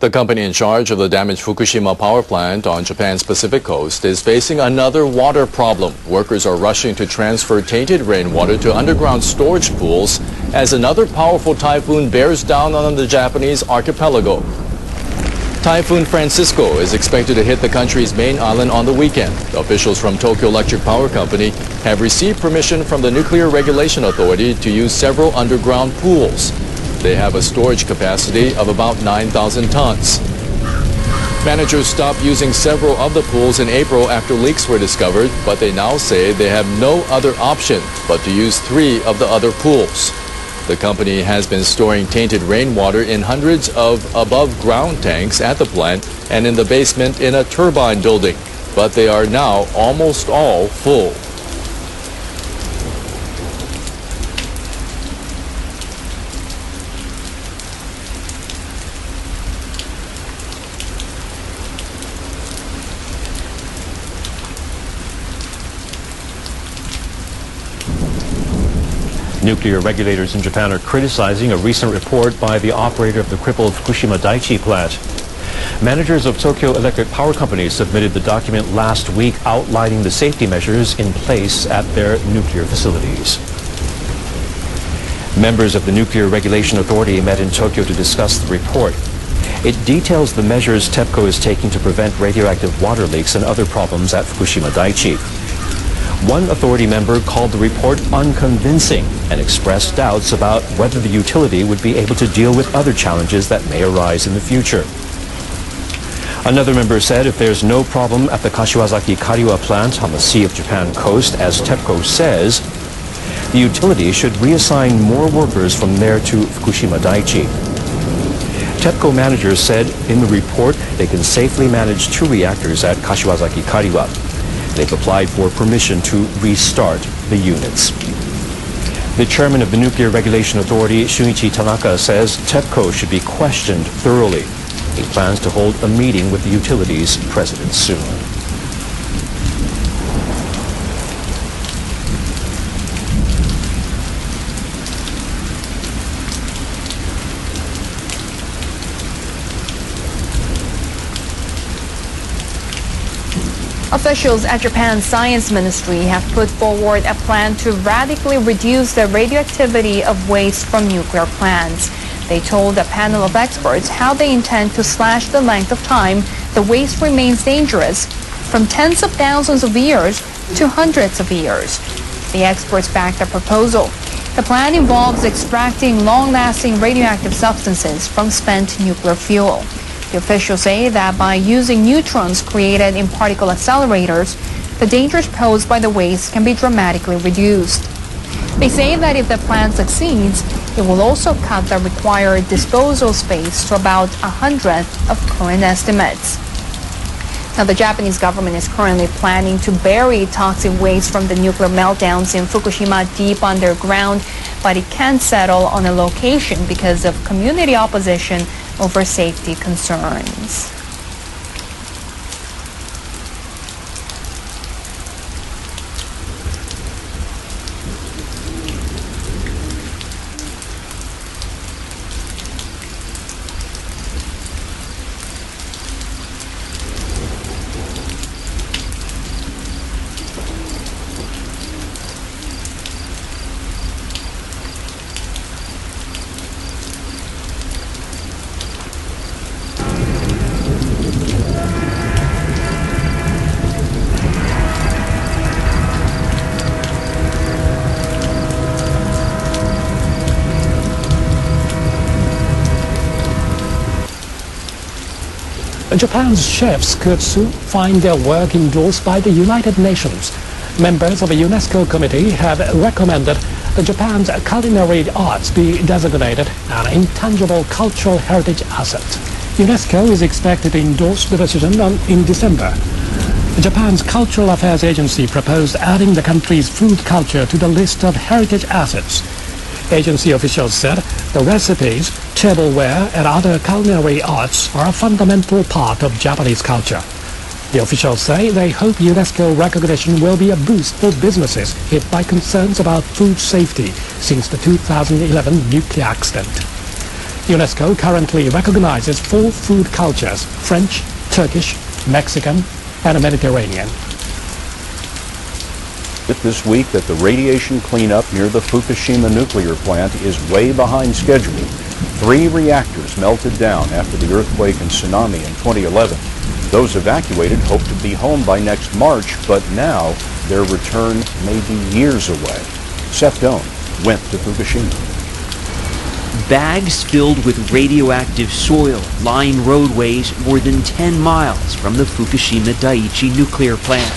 The company in charge of the damaged Fukushima power plant on Japan's Pacific coast is facing another water problem. Workers are rushing to transfer tainted rainwater to underground storage pools as another powerful typhoon bears down on the Japanese archipelago. Typhoon Francisco is expected to hit the country's main island on the weekend. Officials from Tokyo Electric Power Company have received permission from the Nuclear Regulation Authority to use several underground pools. They have a storage capacity of about 9,000 tons. Managers stopped using several of the pools in April after leaks were discovered, but they now say they have no other option but to use 3 of the other pools. The company has been storing tainted rainwater in hundreds of above-ground tanks at the plant and in the basement in a turbine building, but they are now almost all full. Nuclear regulators in Japan are criticizing a recent report by the operator of the crippled Fukushima Daiichi plant. Managers of Tokyo Electric Power Company submitted the document last week outlining the safety measures in place at their nuclear facilities. Members of the Nuclear Regulation Authority met in Tokyo to discuss the report. It details the measures Tepco is taking to prevent radioactive water leaks and other problems at Fukushima Daiichi. One authority member called the report unconvincing and expressed doubts about whether the utility would be able to deal with other challenges that may arise in the future. Another member said if there's no problem at the Kashiwazaki Kariwa plant on the Sea of Japan coast, as Tepco says, the utility should reassign more workers from there to Fukushima Daiichi. Tepco managers said in the report they can safely manage 2 reactors at Kashiwazaki Kariwa. They've applied for permission to restart the units. The chairman of the Nuclear Regulation Authority, Shunichi Tanaka, says Tepco should be questioned thoroughly. He plans to hold a meeting with the utility's president soon. Officials at Japan's Science Ministry have put forward a plan to radically reduce the radioactivity of waste from nuclear plants. They told a panel of experts how they intend to slash the length of time the waste remains dangerous, from tens of thousands of years to hundreds of years. The experts backed the proposal. The plan involves extracting long-lasting radioactive substances from spent nuclear fuel. The officials say that by using neutrons created in particle accelerators, the dangers posed by the waste can be dramatically reduced. They say that if the plan succeeds, it will also cut the required disposal space to about 100th of current estimates. Now, the Japanese government is currently planning to bury toxic waste from the nuclear meltdowns in Fukushima deep underground, but it can't settle on a location because of community opposition over safety concerns. Japan's chefs could soon find their work endorsed by the United Nations. Members of a UNESCO committee have recommended that Japan's culinary arts be designated an intangible cultural heritage asset. UNESCO is expected to endorse the decision in December. Japan's Cultural Affairs Agency proposed adding the country's food culture to the list of heritage assets. Agency officials said the recipes, tableware, and other culinary arts are a fundamental part of Japanese culture. The officials say they hope UNESCO recognition will be a boost for businesses hit by concerns about food safety since the 2011 nuclear accident. UNESCO currently recognizes 4 food cultures: French, Turkish, Mexican, and Mediterranean. This week that the radiation cleanup near the Fukushima nuclear plant is way behind schedule. 3 reactors melted down after the earthquake and tsunami in 2011. Those evacuated hope to be home by next March, but now their return may be years away. Seth Doan went to Fukushima. Bags filled with radioactive soil line roadways more than 10 miles from the Fukushima Daiichi nuclear plant.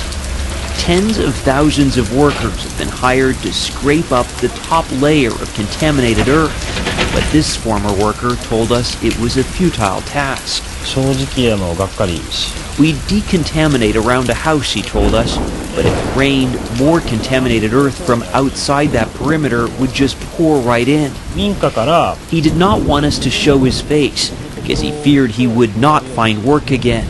Tens of thousands of workers have been hired to scrape up the top layer of contaminated earth, but this former worker told us it was a futile task. We decontaminate around a house, he told us, but if it rained, more contaminated earth from outside that perimeter would just pour right in. He did not want us to show his face because he feared he would not find work again.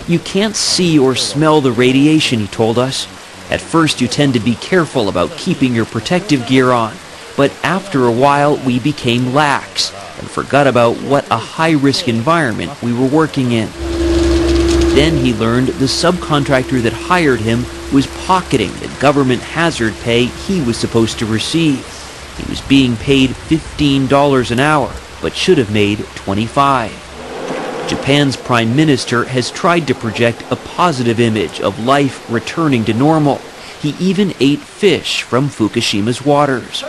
You can't see or smell the radiation, he told us. At first you tend to be careful about keeping your protective gear on, but after a while we became lax and forgot about what a high-risk environment we were working in. Then he learned the subcontractor that hired him was pocketing the government hazard pay he was supposed to receive. He was being paid $15 an hour, but should have made $25. Japan's prime minister has tried to project a positive image of life returning to normal. He even ate fish from Fukushima's waters.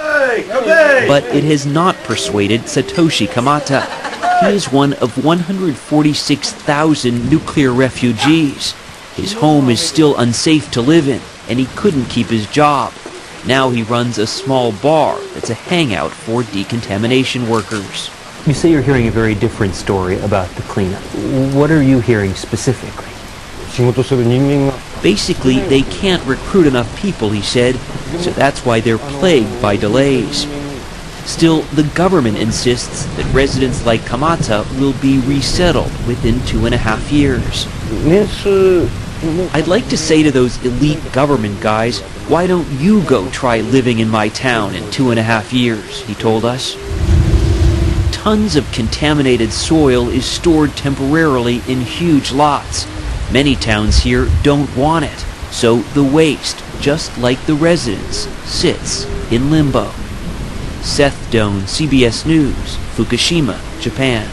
But it has not persuaded Satoshi Kamata. He is one of 146,000 nuclear refugees. His home is still unsafe to live in, and he couldn't keep his job. Now he runs a small bar that's a hangout for decontamination workers. You say you're hearing a very different story about the cleanup. What are you hearing specifically? Basically, they can't recruit enough people, he said, so that's why they're plagued by delays. Still, the government insists that residents like Kamata will be resettled within 2.5 years. I'd like to say to those elite government guys, why don't you go try living in my town in 2.5 years, he told us. Tons of contaminated soil is stored temporarily in huge lots. Many towns here don't want it, so the waste, just like the residents, sits in limbo. Seth Doan, CBS News, Fukushima, Japan.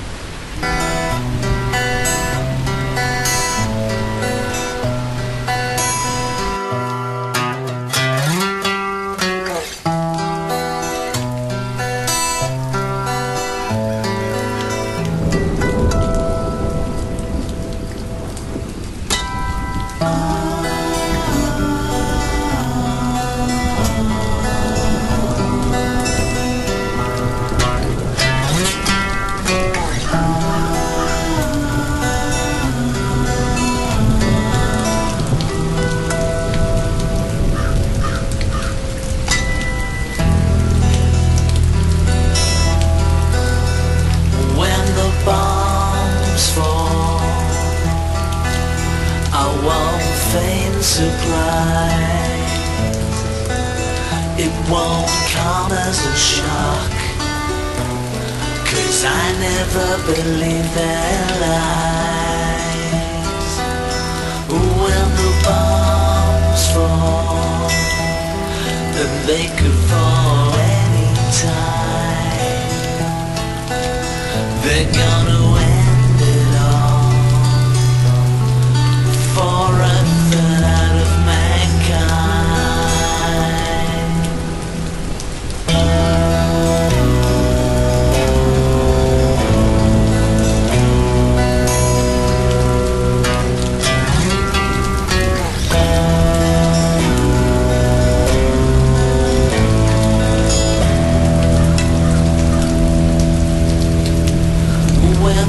It won't come as a shock, 'cause I never believed their lies. When the bombs fall, then they could fall any time. They're gonna end it all for a third of mankind. When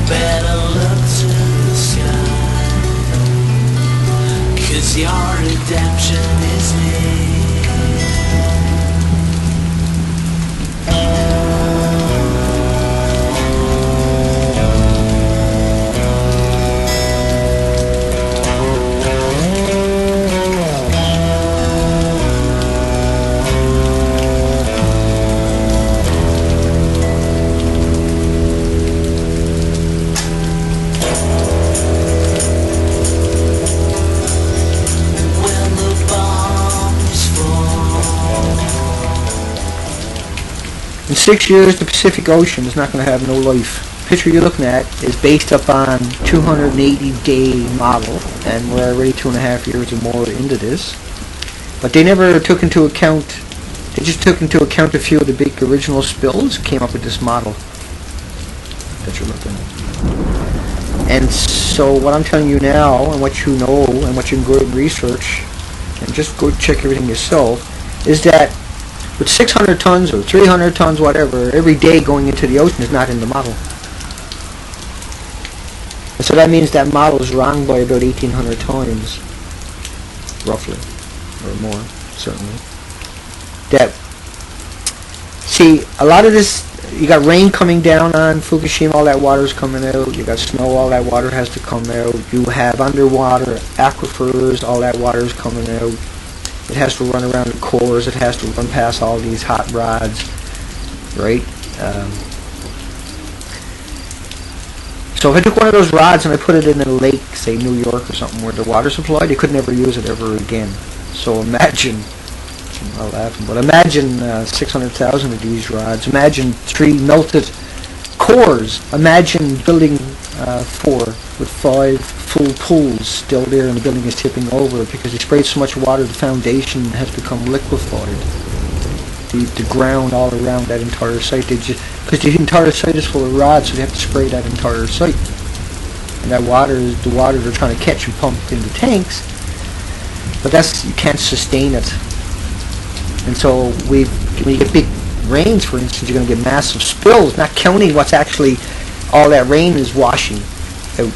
better look to the sky, 'cause your redemption is near. In 6 years, the Pacific Ocean is not going to have no life. The picture you're looking at is based upon 280-day model, and we're already 2.5 years or more into this. But they never took into account, they just took into account a few of the big original spills, came up with this model that you're looking at. And so what I'm telling you now, and what you know, and what you can go and research, and just go check everything yourself, is that with 600 tons or 300 tons, whatever, every day going into the ocean is not in the model. And so that means that model is wrong by about 1,800 times, roughly, or more, certainly. See, a lot of this, you got rain coming down on Fukushima, all that water is coming out. You got snow, all that water has to come out. You have underwater aquifers, all that water is coming out. It has to run around the cores. It has to run past all these hot rods, right? So if I took one of those rods and I put it in a lake, say New York or something, where the water supply, they could never use it ever again. So imagine, I'm not laughing, but imagine 600,000 of these rods. Imagine 3 melted cores. Imagine building 4 with 5 full pools still there, and the building is tipping over because they sprayed so much water the foundation has become liquefied. The ground all around that entire site, because the entire site is full of rods, so they have to spray that entire site. And that water is the water they're trying to catch and pump into tanks, but you can't sustain it. And so when you get big rains, for instance, you're going to get massive spills, not counting what's actually all that rain is washing out.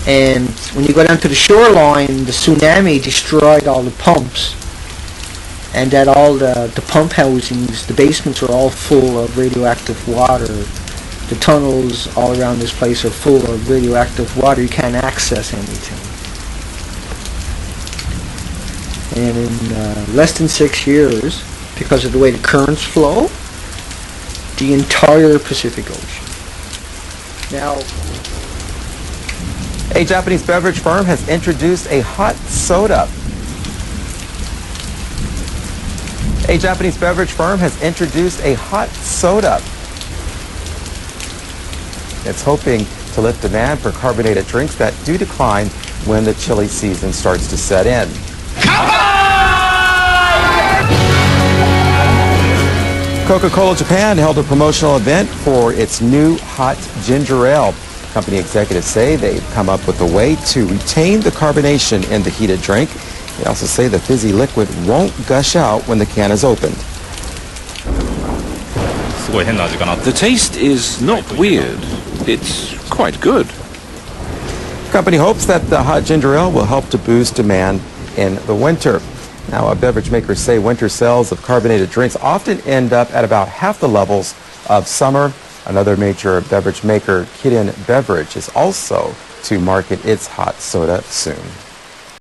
And when you go down to the shoreline, the tsunami destroyed all the pumps, and that all the pump housings, the basements are all full of radioactive water. The tunnels all around this place are full of radioactive water. You can't access anything. And in less than 6 years, because of the way the currents flow, the entire Pacific Ocean. Now, a Japanese beverage firm has introduced a hot soda. A Japanese beverage firm has introduced a hot soda. It's hoping to lift demand for carbonated drinks that do decline when the chilly season starts to set in. Coca-Cola Japan held a promotional event for its new hot ginger ale. Company executives say they've come up with a way to retain the carbonation in the heated drink. They also say the fizzy liquid won't gush out when the can is opened. The taste is not weird. It's quite good. The company hopes that the hot ginger ale will help to boost demand in the winter. Now, beverage makers say winter sales of carbonated drinks often end up at about half the levels of summer. Another major beverage maker, Kirin Beverage, is also to market its hot soda soon.